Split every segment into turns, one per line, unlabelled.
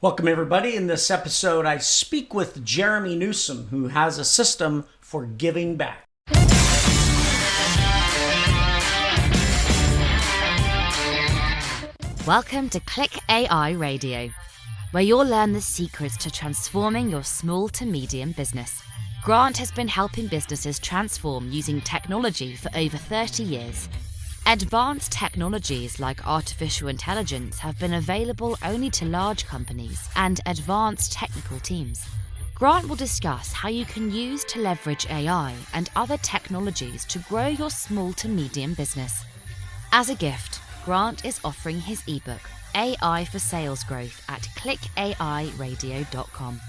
Welcome, everybody. In this episode, I speak with Jerremy Newsom, who has a system for giving back.
Welcome to Click AI Radio, where you'll learn the secrets to transforming your small to medium business. Grant has been helping businesses transform using technology for over 30 years. Advanced technologies like artificial intelligence have been available only to large companies and advanced technical teams. Grant will discuss how you can use to leverage AI and other technologies to grow your small to medium business. As a gift, Grant is offering his ebook, AI for Sales Growth, at clickairadio.com.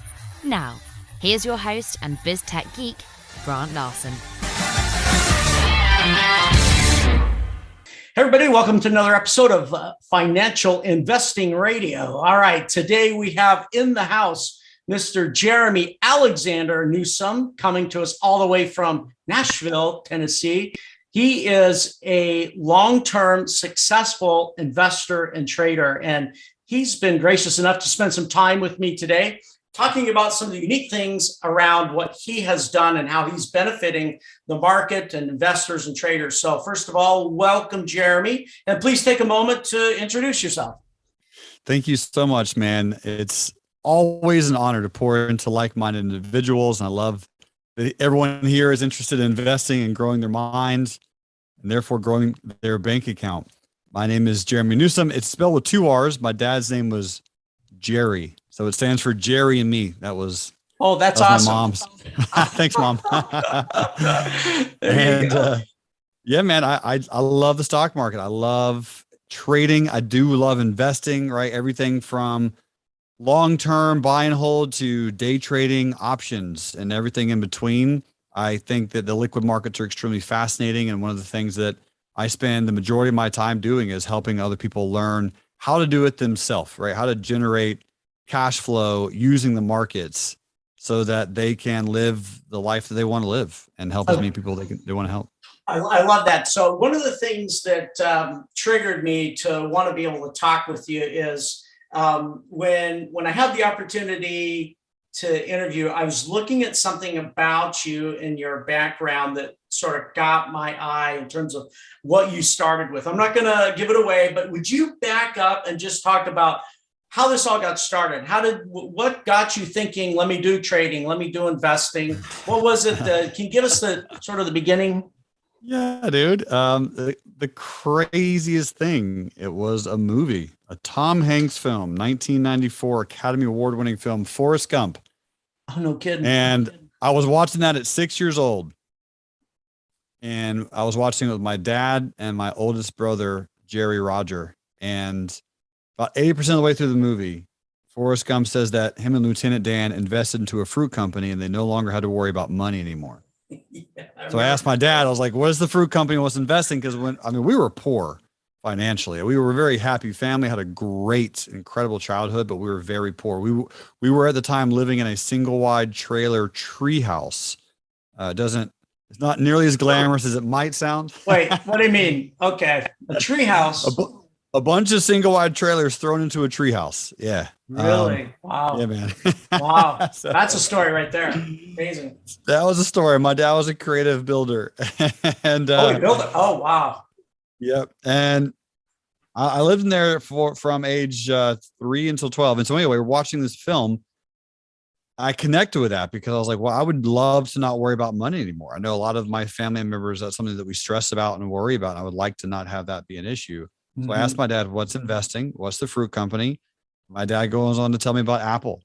Now, here's your host and biz tech geek, Grant Larson.
Hey everybody, welcome to another episode of Financial Investing Radio. All right, today we have in the house Mr. Jerremy Alexander Newsome, coming to us all the way from Nashville, Tennessee. He is a long-term successful investor and trader, and he's been gracious enough to spend some time with me today talking about some of the unique things around what he has done and how he's benefiting the market and investors and traders. So first of all, welcome, Jerremy, and please take a moment to introduce yourself.
Thank you so much, man. It's always an honor to pour into like-minded individuals, and I love that everyone here is interested in investing and growing their minds and therefore growing their bank account. My name is Jerremy Newsome. It's spelled with 2 R's. My dad's name was Jerry, so it stands for Jerry and me. That's
awesome.
My mom's. Thanks, Mom. Yeah, man, I love the stock market. I love trading. I do love investing, right? Everything from long-term buy and hold to day trading options and everything in between. I think that the liquid markets are extremely fascinating. And one of the things that I spend the majority of my time doing is helping other people learn how to do it themselves, right? How to generate cash flow using the markets so that they can live the life that they want to live and help as many people they want to help.
I love that. So one of the things that triggered me to want to be able to talk with you is when I had the opportunity to interview, I was looking at something about you and your background that sort of got my eye in terms of what you started with. I'm not going to give it away, but would you back up and just talk about how this all got started? What got you thinking, let me do trading, let me do investing? What was it? Can you give us the sort of the beginning?
Yeah, dude. The craziest thing, it was a movie, a Tom Hanks film, 1994 Academy Award winning film, Forrest Gump.
Oh, no kidding.
And I was watching that at 6 years old. And I was watching it with my dad and my oldest brother, Jerry Roger. And about 80% of the way through the movie, Forrest Gump says that him and Lieutenant Dan invested into a fruit company and they no longer had to worry about money anymore. So I asked my dad, I was like, what is the fruit company was investing? Because we were poor financially. We were a very happy family, had a great, incredible childhood, but we were very poor. We were at the time living in a single wide trailer treehouse. It's not nearly as glamorous as it might sound.
Wait, what do you mean? Okay. A treehouse.
A bunch of single wide trailers thrown into a treehouse. Yeah.
Really? Wow.
Yeah, man.
Wow. That's a story right there. Amazing.
That was a story. My dad was a creative builder. And
he built it. Oh, wow.
Yep. And I lived in there from age 3 until 12. And so anyway, we're watching this film. I connected with that because I was like, well, I would love to not worry about money anymore. I know a lot of my family members, that's something that we stress about and worry about. And I would like to not have that be an issue. So I asked my dad, what's investing? What's the fruit company? My dad goes on to tell me about Apple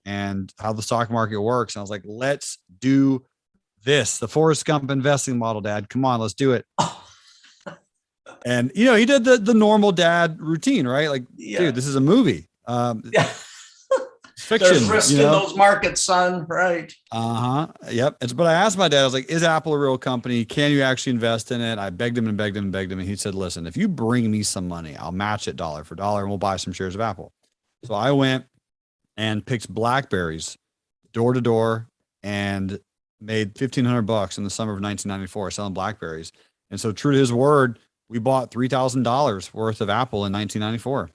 and how the stock market works. And I was like, let's do this. The Forrest Gump investing model, Dad. Come on, let's do it. And, he did the normal dad routine, right? Like, dude, this is a movie. Fiction.
There's risk in those markets, son. Right.
Yep. But I asked my dad, I was like, is Apple a real company? Can you actually invest in it? I begged him and begged him and begged him. And he said, listen, if you bring me some money, I'll match it dollar for dollar and we'll buy some shares of Apple. So I went and picked blackberries door to door and made $1,500 in the summer of 1994 selling blackberries. And so true to his word, we bought $3,000 worth of Apple in 1994.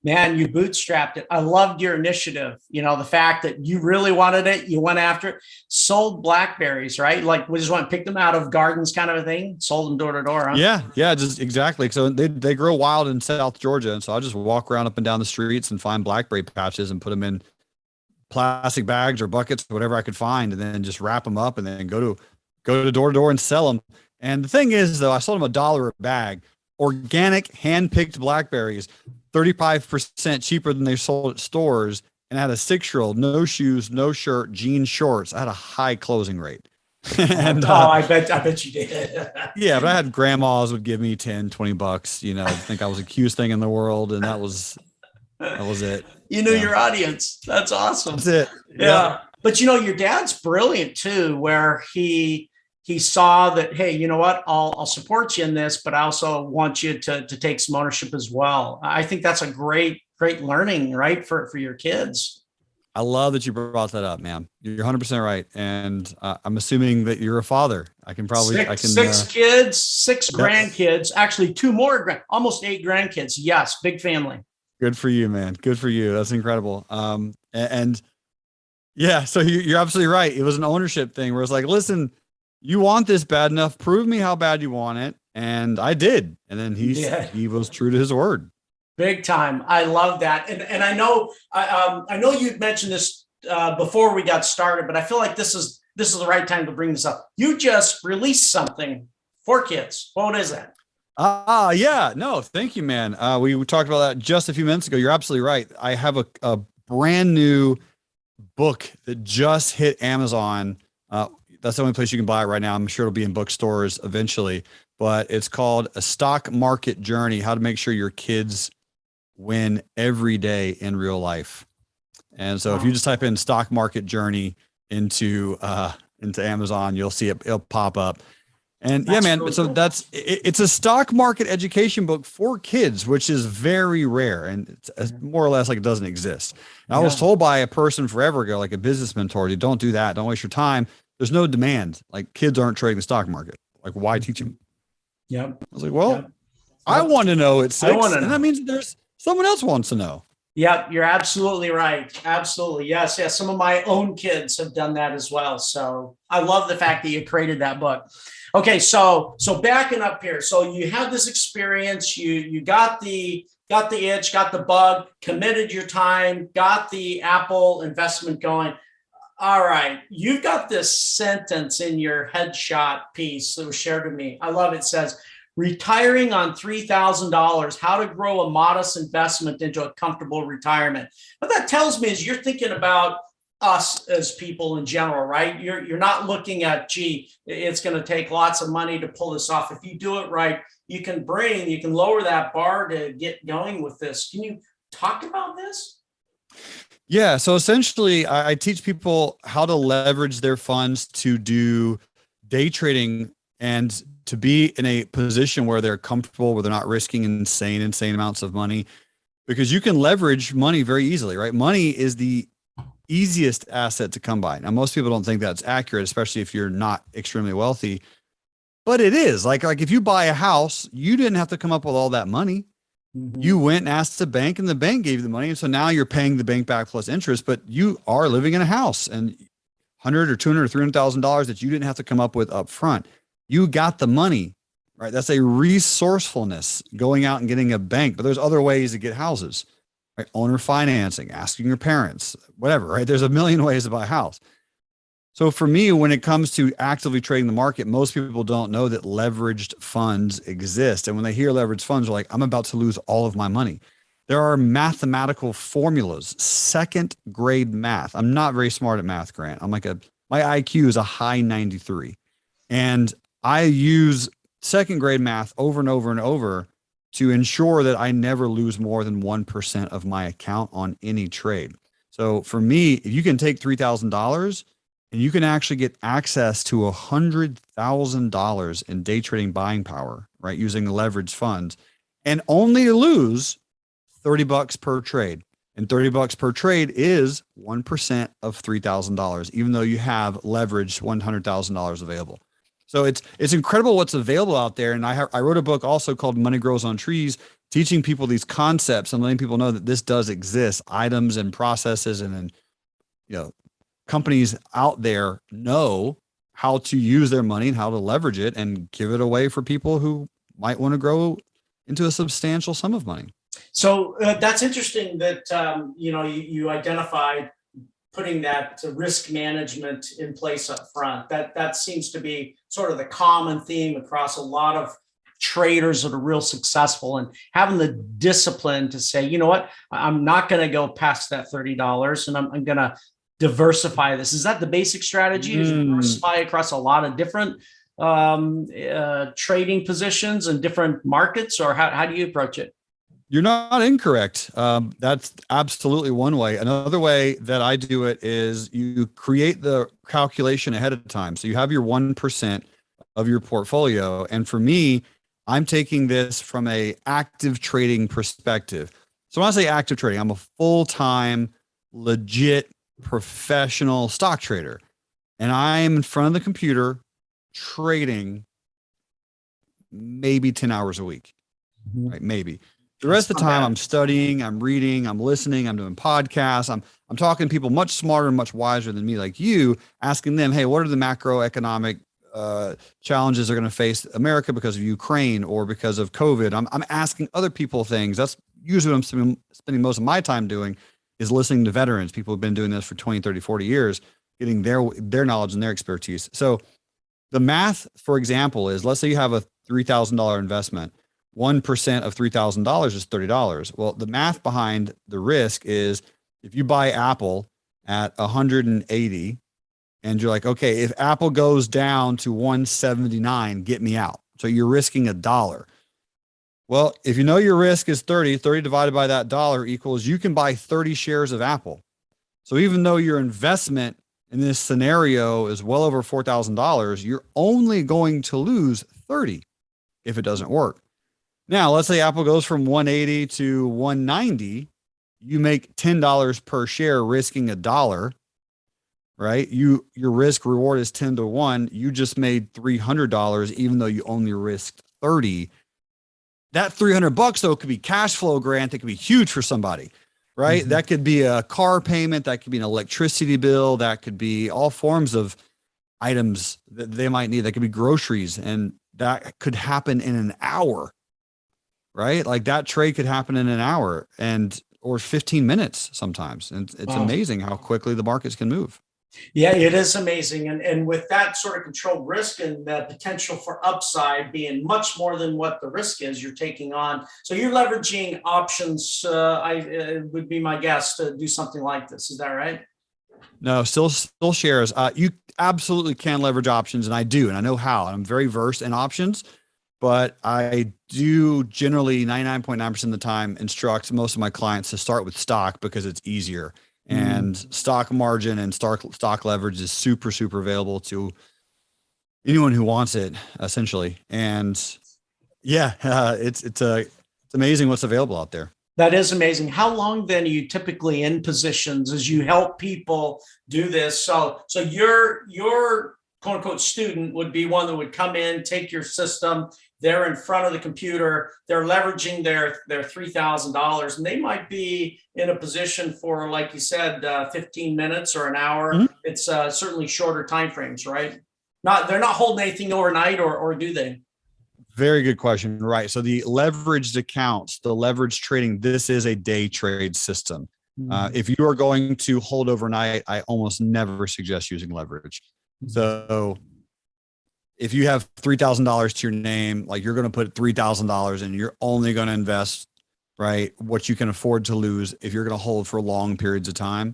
Man, you bootstrapped it. I loved your initiative. You know, the fact that you really wanted it, you went after it, sold blackberries, right? Like we just went and picked them out of gardens kind of a thing, sold them door to door, huh?
Yeah, just exactly. So they grow wild in South Georgia. And so I just walk around up and down the streets and find blackberry patches and put them in plastic bags or buckets, whatever I could find, and then just wrap them up and then go to door to door and sell them. And the thing is, though, I sold them $1 a bag, organic, hand-picked blackberries, 35% cheaper than they sold at stores. And I had a 6-year-old, no shoes, no shirt, jean shorts. I had a high closing rate. And
I bet you did.
yeah, but I had grandmas would give me 10, $20, you know, think I was the cutest thing in the world. And that was it.
You knew your audience. That's awesome.
That's it.
Yeah. But you know, your dad's brilliant too, where he saw that, hey, you know what, I'll support you in this, but I also want you to take some ownership as well. I think that's a great learning, right, for your kids.
I love that you brought that up, man. You're 100% right. And I'm assuming that you're a father. Six
kids, 6 grandkids, actually 2 more, almost 8 grandkids. Yes. Big family.
Good for you, man. Good for you. That's incredible. And yeah, so you're absolutely right. It was an ownership thing where it's like, listen, you want this bad enough, prove me how bad you want it. And I did. And then he was true to his word.
Big time. I love that. And I know you'd mentioned this before we got started, but I feel like this is the right time to bring this up. You just released something for kids. What is that?
Yeah, no, thank you, man. We talked about that just a few minutes ago. You're absolutely right. I have a brand new book that just hit Amazon. That's the only place you can buy it right now. I'm sure it'll be in bookstores eventually, but it's called A Stock Market Journey: How to Make Sure Your Kids Win Every Day in Real Life. And so if you just type in Stock Market Journey into Amazon, you'll see it. It'll pop up. And that's man. Really so cool. It's a stock market education book for kids, which is very rare. And it's more or less like it doesn't exist. And I was told by a person forever ago, like a business mentor, don't do that. Don't waste your time. There's no demand. Like kids aren't trading the stock market. Like why teach them?
Yeah.
I was like, well, I want to know at 6, and that means there's someone else wants to know.
Yeah, you're absolutely right. Absolutely. Yes. Some of my own kids have done that as well. So I love the fact that you created that book. Okay. So backing up here. So you had this experience, you got the itch, got the bug, committed your time, got the Apple investment going. All right. You've got this sentence in your headshot piece that was shared with me. I love it. It says, retiring on $3,000, how to grow a modest investment into a comfortable retirement. What that tells me is you're thinking about us as people in general, right? You're not looking at, gee, it's going to take lots of money to pull this off. If you do it right, you can lower that bar to get going with this. Can you talk about this?
Yeah. So essentially I teach people how to leverage their funds to do day trading and to be in a position where they're comfortable, where they're not risking insane amounts of money, because you can leverage money very easily, right? Money is the easiest asset to come by. Now, most people don't think that's accurate, especially if you're not extremely wealthy, but it is. Like if you buy a house, you didn't have to come up with all that money. Mm-hmm. You went and asked the bank and the bank gave you the money. And so now you're paying the bank back plus interest, but you are living in a house and $100 or $200 or $300,000 that you didn't have to come up with up front. You got the money, right? That's a resourcefulness, going out and getting a bank, but there's other ways to get houses, right? Owner financing, asking your parents, whatever, right? There's a million ways to buy a house. So for me, when it comes to actively trading the market, most people don't know that leveraged funds exist. And when they hear leveraged funds, they're like, I'm about to lose all of my money. There are mathematical formulas, 2nd grade math. I'm not very smart at math, Grant. My IQ is a high 93. And I use 2nd grade math over and over and over to ensure that I never lose more than 1% of my account on any trade. So for me, if you can take $3,000 and you can actually get access to $100,000 in day trading buying power, right? Using leveraged funds, and only lose $30 per trade. And $30 per trade is 1% of $3,000, even though you have leveraged $100,000 available. So it's incredible what's available out there. And I wrote a book also called Money Grows on Trees, teaching people these concepts and letting people know that this does exist, items and processes, and then, companies out there know how to use their money and how to leverage it and give it away for people who might want to grow into a substantial sum of money.
So that's interesting that, you identified putting that risk management in place up front. That seems to be sort of the common theme across a lot of traders that are real successful, and having the discipline to say, you know what, I'm not going to go past that $30 and I'm going to diversify this. Is that the basic strategy? To diversify across a lot of different trading positions and different markets, or how do you approach it?
You're not incorrect. That's absolutely one way. Another way that I do it is you create the calculation ahead of time. So you have your 1% of your portfolio. And for me, I'm taking this from a active trading perspective. So when I say active trading, I'm a full-time, legit, professional stock trader. And I'm in front of the computer trading maybe 10 hours a week, right? Maybe. The rest of the time I'm studying, I'm reading, I'm listening, I'm doing podcasts. I'm talking to people much smarter and much wiser than me, like you, asking them, hey, what are the macroeconomic challenges they're going to face America because of Ukraine or because of COVID? I'm asking other people things. That's usually what I'm spending most of my time doing, is listening to veterans, people who've been doing this for 20, 30, 40 years, getting their knowledge and their expertise. So the math, for example, is, let's say you have a $3,000 investment. 1% of $3,000 is $30. Well, the math behind the risk is, if you buy Apple at 180 and you're like, okay, if Apple goes down to 179, get me out. So you're risking $1. Well, if you know your risk is 30 divided by that dollar equals, you can buy 30 shares of Apple. So even though your investment in this scenario is well over $4,000, you're only going to lose 30 if it doesn't work. Now, let's say Apple goes from 180 to 190, you make $10 per share, risking $1, right? Your risk reward is 10 to 1. You just made $300, even though you only risked 30. That $300 though could be cash flow grant. That could be huge for somebody, right? Mm-hmm. That could be a car payment. That could be an electricity bill. That could be all forms of items that they might need. That could be groceries, and that could happen in an hour. Right? Like that trade could happen in an hour or 15 minutes sometimes. And it's amazing how quickly the markets can move.
Yeah, it is amazing. And with that sort of controlled risk and the potential for upside being much more than what the risk is you're taking on. So you're leveraging options. I would be my guess to do something like this. Is that right?
No, still shares. You absolutely can leverage options, and I do, and I know how. And I'm very versed in options. But I do generally 99.9% of the time instruct most of my clients to start with stock because it's easier. And stock margin and stock leverage is super, super available to anyone who wants it, essentially. And yeah, it's amazing what's available out there.
That is amazing. How long then are you typically in positions as you help people do this? So your quote unquote student would be one that would come in, take your system. They're in front of the computer. They're leveraging their $3,000, and they might be in a position for, like you said, 15 minutes or an hour. Mm-hmm. It's certainly shorter timeframes, right? They're not holding anything overnight, or do they?
Very good question. Right. So the leveraged accounts, the leveraged trading, this is a day trade system. Mm-hmm. If you are going to hold overnight, I almost never suggest using leverage. Mm-hmm. So if you have $3,000 to your name, like you're going to put $3,000 and you're only going to invest, right, what you can afford to lose if you're going to hold for long periods of time.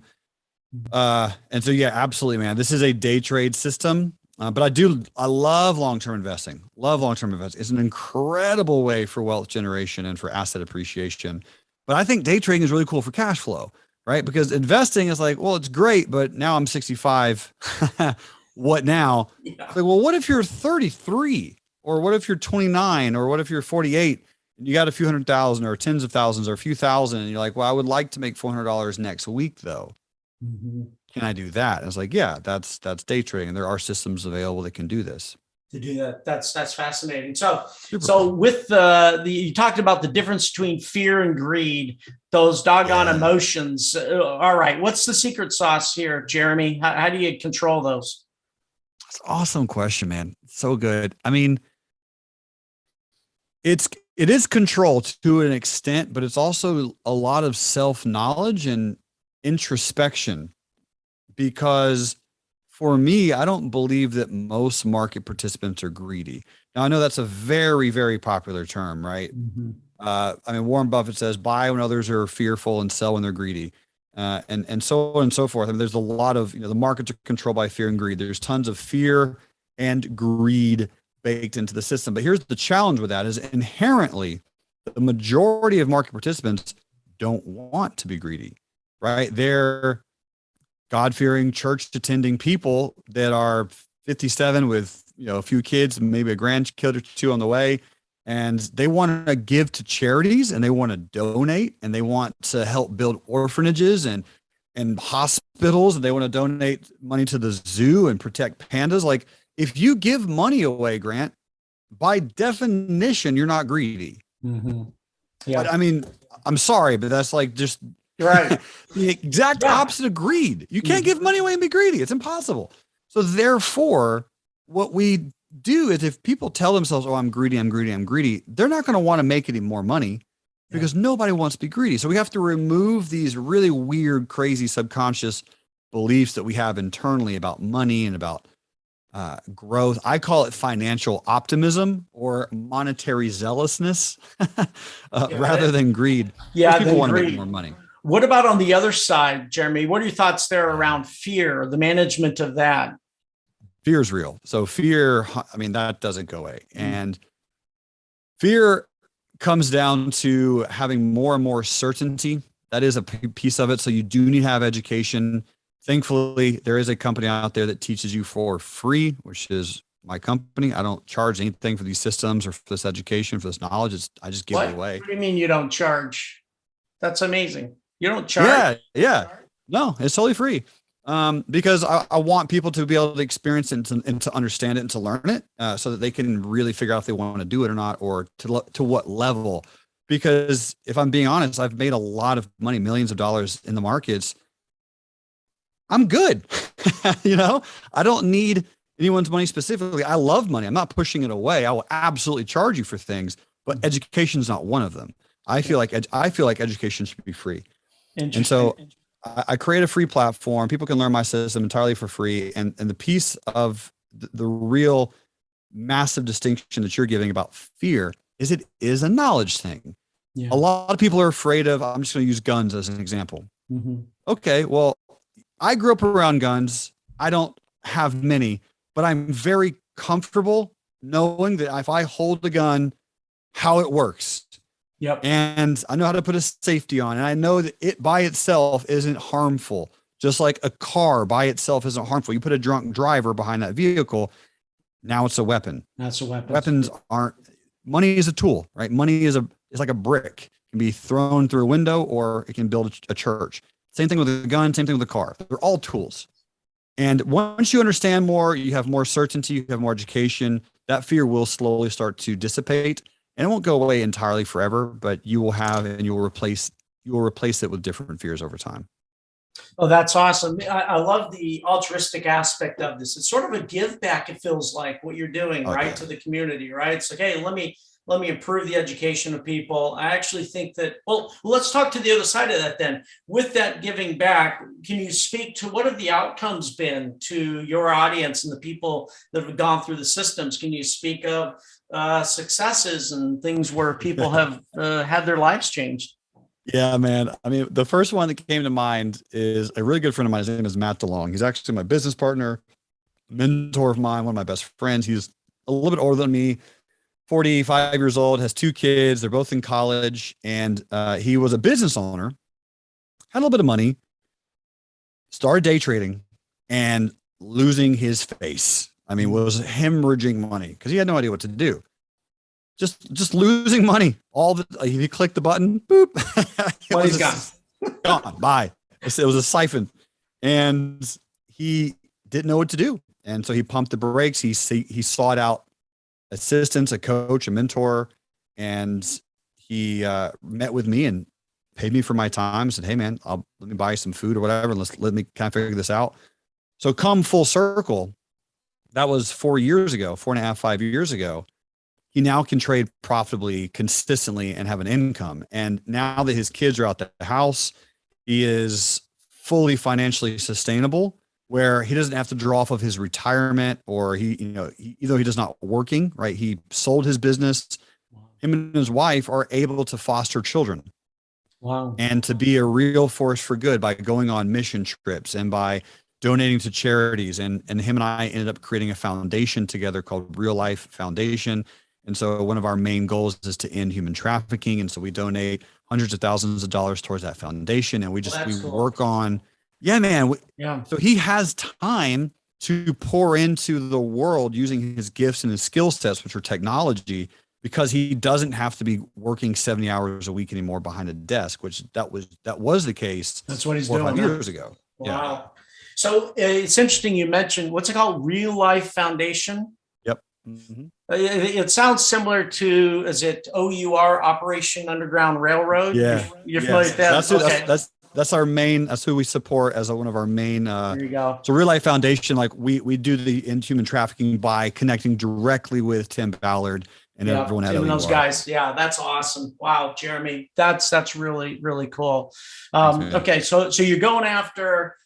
And so, yeah, absolutely, man. This is a day trade system. But I love long-term investing. It's an incredible way for wealth generation and for asset appreciation. But I think day trading is really cool for cash flow, right? Because investing is like, well, it's great, but now I'm 65. What now? Yeah. Like, well, what if you're 33, or what if you're 29, or what if you're 48 and you got a few $100,000 or tens of thousands or a few thousand, and you're like, well, I would like to make $400 next week though. Mm-hmm. Can I do that? And it's like, yeah, that's day trading, and there are systems available that can do this.
to do that. That's fascinating. So,
Super
so
cool.
with you talked about the difference between fear and greed, those doggone
Yeah.
emotions. All right. What's the secret sauce here, Jerremy? How do you control those?
That's an awesome question, man. So good. I mean, it is control to an extent, but it's also a lot of self-knowledge and introspection, because for me, I don't believe that most market participants are greedy. Now, I know that's a very, very popular term, right?
Mm-hmm.
I mean, Warren Buffett says, buy when others are fearful and sell when they're greedy. And so on and so forth. I mean, there's a lot of, the markets are controlled by fear and greed. There's tons of fear and greed baked into the system. But here's the challenge with that is inherently the majority of market participants don't want to be greedy, right? They're God-fearing, church-attending people that are 57 with, a few kids, maybe a grandkid or two on the way. And they want to give to charities, and they want to donate, and they want to help build orphanages and hospitals, and they want to donate money to the zoo and protect pandas. Like, if you give money away, Grant, by definition, you're not greedy.
Mm-hmm. Yeah.
But I mean, I'm sorry, but that's like just
Right.
the exact opposite of greed. You can't give money away and be greedy. It's impossible. So therefore, what we do is if people tell themselves, oh, I'm greedy, they're not going to want to make any more money because nobody wants to be greedy. So we have to remove these really weird, crazy subconscious beliefs that we have internally about money and about growth. I call it financial optimism or monetary zealousness rather than greed.
Yeah,
people want to make more money.
What about on the other side, Jerremy? What are your thoughts there around fear, the management of that?
Fear is real. So fear, I mean, that doesn't go away. And fear comes down to having more and more certainty. That is a piece of it. So you do need to have education. Thankfully, there is a company out there that teaches you for free, which is my company. I don't charge anything for these systems or for this education, for this knowledge. I just give it away.
What do you mean you don't charge? That's amazing. You don't charge?
Yeah. No, it's totally free. Because I want people to be able to experience it and to understand it and to learn it so that they can really figure out if they want to do it or not, or to what level. Because if I'm being honest, I've made a lot of money, millions of dollars in the markets. I'm good. I don't need anyone's money specifically. I love money. I'm not pushing it away. I will absolutely charge you for things, but education is not one of them. I feel like education should be free. And so I create a free platform. People can learn my system entirely for free. And the piece of the real massive distinction that you're giving about fear is it is a knowledge thing. Yeah. A lot of people are afraid of, I'm just going to use guns as an example. Mm-hmm. Okay, well, I grew up around guns. I don't have many, but I'm very comfortable knowing that if I hold a gun, how it works.
Yep.
And I know how to put a safety on, and I know that it by itself isn't harmful. Just like a car by itself isn't harmful. You put a drunk driver behind that vehicle, now it's a weapon.
That's a weapon.
Weapons aren't. Money is a tool, right? Money is like a brick. It can be thrown through a window, or it can build a church. Same thing with a gun. Same thing with a car. They're all tools. And once you understand more, you have more certainty, you have more education. That fear will slowly start to dissipate. And it won't go away entirely forever, but you will have, and you will replace it with different fears over time.
Oh, that's awesome. I love the altruistic aspect of this. It's sort of a give back, it feels like, what you're doing, right, to the community, right? It's like, hey, let me improve the education of people. I actually think that, well, let's talk to the other side of that then. With that giving back, can you speak to what have the outcomes been to your audience and the people that have gone through the systems? Can you speak of successes and things where people have had their lives changed?
Yeah, man. I mean, the first one that came to mind is a really good friend of mine. His name is Matt DeLong. He's actually my business partner, mentor of mine, one of my best friends. He's a little bit older than me, 45 years old, has 2 kids. They're both in college. And he was a business owner, had a little bit of money, started day trading and losing his face. I mean, was hemorrhaging money because he had no idea what to do. Just losing money. He clicked the button, boop.
Money's gone.
Gone. Bye. It was a siphon. And he didn't know what to do. And so he pumped the brakes. He sought out assistance, a coach, a mentor, and he met with me and paid me for my time. Said, "Hey man, let me buy you some food or whatever. Let me kind of figure this out." So come full circle, that was 4 years ago, 4.5, 5 years ago. He now can trade profitably, consistently, and have an income. And now that his kids are out the house, he is fully financially sustainable, where he doesn't have to draw off of his retirement, or even though he's not working, right? He sold his business. Him and his wife are able to foster children.
Wow.
And to be a real force for good by going on mission trips and by donating to charities. And him and I ended up creating a foundation together called Real Life Foundation. And so one of our main goals is to end human trafficking. And so we donate hundreds of thousands of dollars towards that foundation. And we work on, So he has time to pour into the world using his gifts and his skill sets, which are technology, because he doesn't have to be working 70 hours a week anymore behind a desk, which that was the case.
That's what he's
4 or 5
doing
years ago.
Wow.
Yeah.
So it's interesting you mentioned, what's it called? Real Life Foundation.
Yep. Mm-hmm.
It sounds similar to, is it OUR, Operation Underground Railroad?
Yeah.
You're familiar with that?
That's our main, that's who we support as one of our main,
there you go.
So Real Life Foundation, like we do the end human trafficking by connecting directly with Tim Ballard and everyone at
those guys. Yeah, that's awesome. Wow, Jerremy, that's really, really cool. Okay, so you're going after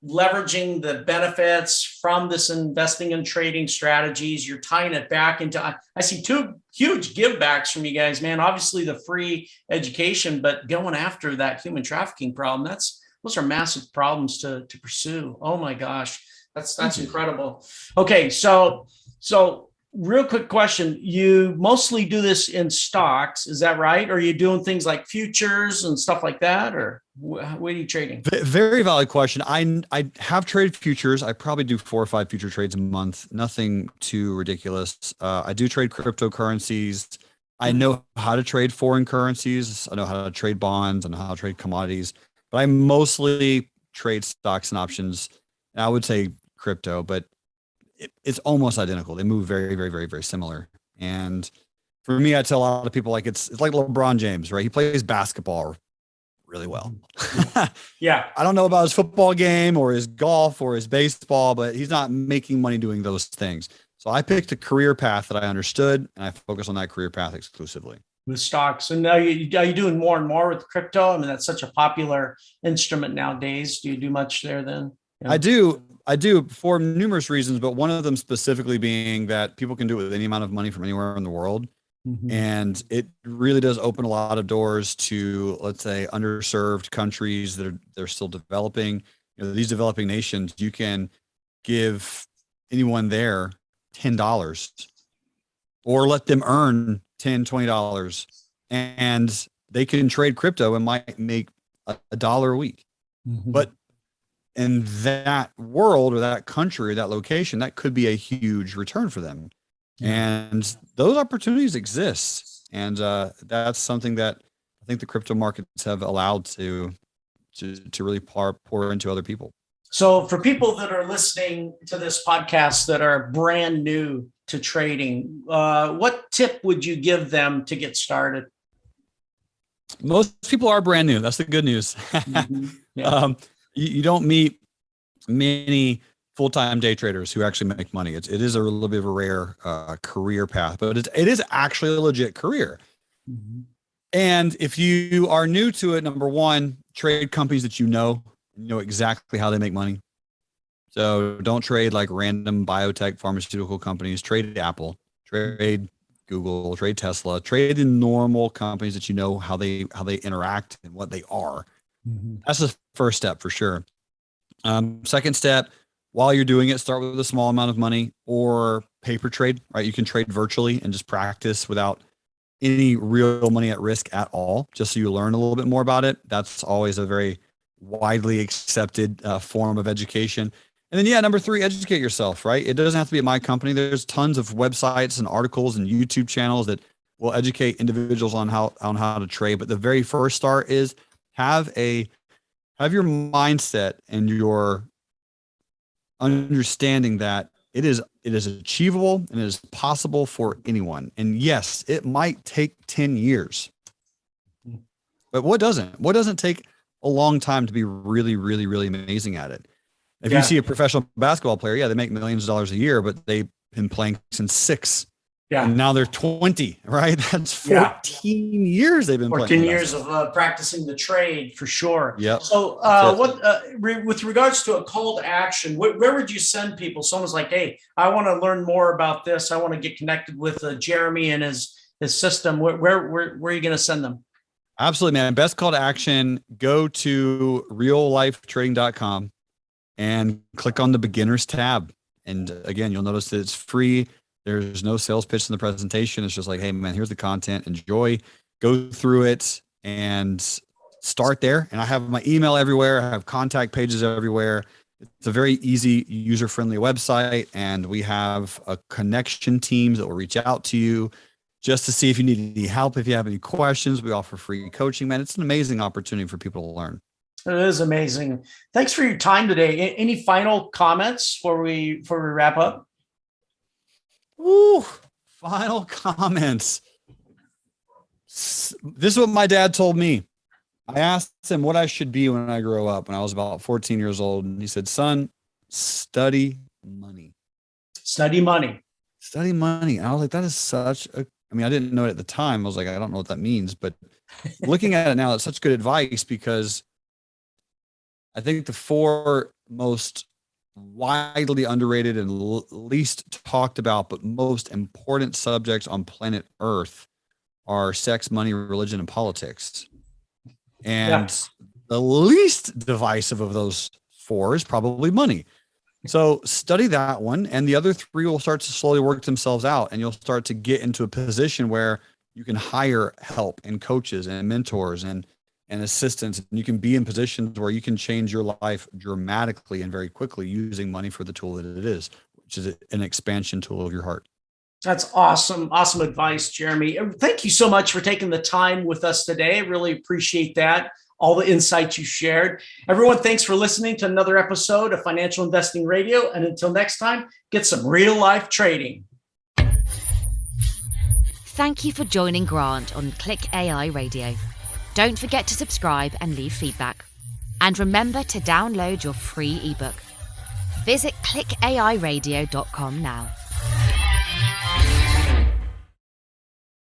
leveraging the benefits from this investing and trading strategies. You're tying it back into, I see two huge give backs from you guys, man. Obviously the free education, but going after that human trafficking problem, those are massive problems to pursue. Oh my gosh, that's incredible. Okay, so real quick question. You mostly do this in stocks, is that right? Or are you doing things like futures and stuff like that? Or what are you trading?
Very valid question. I have traded futures. I probably do 4 or 5 future trades a month. Nothing too ridiculous. I do trade cryptocurrencies. I know how to trade foreign currencies. I know how to trade bonds and how to trade commodities, but I mostly trade stocks and options. And I would say crypto, but it's almost identical. They move very, very, very, very similar. And for me, I tell a lot of people, like it's like LeBron James, right? He plays basketball really well.
Yeah.
I don't know about his football game or his golf or his baseball, but he's not making money doing those things. So I picked a career path that I understood, and I focus on that career path exclusively.
With stocks. And now are you doing more and more with crypto? I mean, that's such a popular instrument nowadays. Do you do much there then? Yeah.
I do for numerous reasons, but one of them specifically being that people can do it with any amount of money from anywhere in the world. Mm-hmm. And it really does open a lot of doors to, let's say, underserved countries that they're still developing. These developing nations, you can give anyone there $10 or let them earn $10, $20, and they can trade crypto and might make $1 a week. Mm-hmm. But in that world or that country or that location, that could be a huge return for them. And those opportunities exist. And that's something that I think the crypto markets have allowed to really pour into other people.
So for people that are listening to this podcast that are brand new to trading, what tip would you give them to get started?
Most people are brand new. That's the good news.
Mm-hmm. Yeah.
You don't meet many full-time day traders who actually make money. It is a little bit of a rare career path, but it is actually a legit career. Mm-hmm. And if you are new to it, number one, trade companies that you know exactly how they make money. So don't trade like random biotech pharmaceutical companies. Trade Apple, trade Google, trade Tesla, trade the normal companies that you know how they interact and what they are. Mm-hmm. That's the first step for sure. Second step, while you're doing it, start with a small amount of money or paper trade, right? You can trade virtually and just practice without any real money at risk at all, just so you learn a little bit more about it. That's always a very widely accepted form of education. And then, number 3, educate yourself, right? It doesn't have to be at my company. There's tons of websites and articles and YouTube channels that will educate individuals on how to trade. But the very first start is have your mindset and your understanding that It is achievable and it is possible for anyone. And yes, it might take 10 years. But what doesn't take a long time to be really, really, really amazing at it? If you see a professional basketball player, they make millions of dollars a year, but they've been playing since 6. Yeah. And now they're 20, right? That's 14 years they've been
14
playing.
14 years of practicing the trade for sure.
Yep.
So with regards to a call to action, where would you send people? Someone's like, hey, I want to learn more about this. I want to get connected with Jerremy and his system. Where are you going to send them?
Absolutely, man. Best call to action, go to reallifetrading.com and click on the beginners tab. And again, you'll notice that it's free. There's no sales pitch in the presentation. It's just like, hey, man, here's the content. Enjoy, go through it and start there. And I have my email everywhere. I have contact pages everywhere. It's a very easy, user-friendly website. And we have a connection team that will reach out to you just to see if you need any help. If you have any questions, we offer free coaching, man. It's an amazing opportunity for people to learn.
It is amazing. Thanks for your time today. Any final comments before we wrap up?
Ooh, final comments. This is what my dad told me. I asked him what I should be when I grow up when I was about 14 years old. And he said, son, study money.
Study money.
Study money. And I was like, that is such a, I mean, I didn't know it at the time. I was like, I don't know what that means, but looking at it now, it's such good advice because I think the 4 most widely underrated and least talked about, but most important subjects on planet Earth are sex, money, religion, and politics. And the least divisive of those 4 is probably money. So study that one, and the other 3 will start to slowly work themselves out, and you'll start to get into a position where you can hire help and coaches and mentors and assistants, and you can be in positions where you can change your life dramatically and very quickly using money for the tool that it is, which is an expansion tool of your heart.
That's awesome. Awesome advice, Jerremy. Thank you so much for taking the time with us today. I really appreciate that. All the insights you shared. Everyone, thanks for listening to another episode of Financial Investing Radio. And until next time, get some real life trading.
Thank you for joining Grant on Click AI Radio. Don't forget to subscribe and leave feedback. And remember to download your free ebook. Visit clickairadio.com now.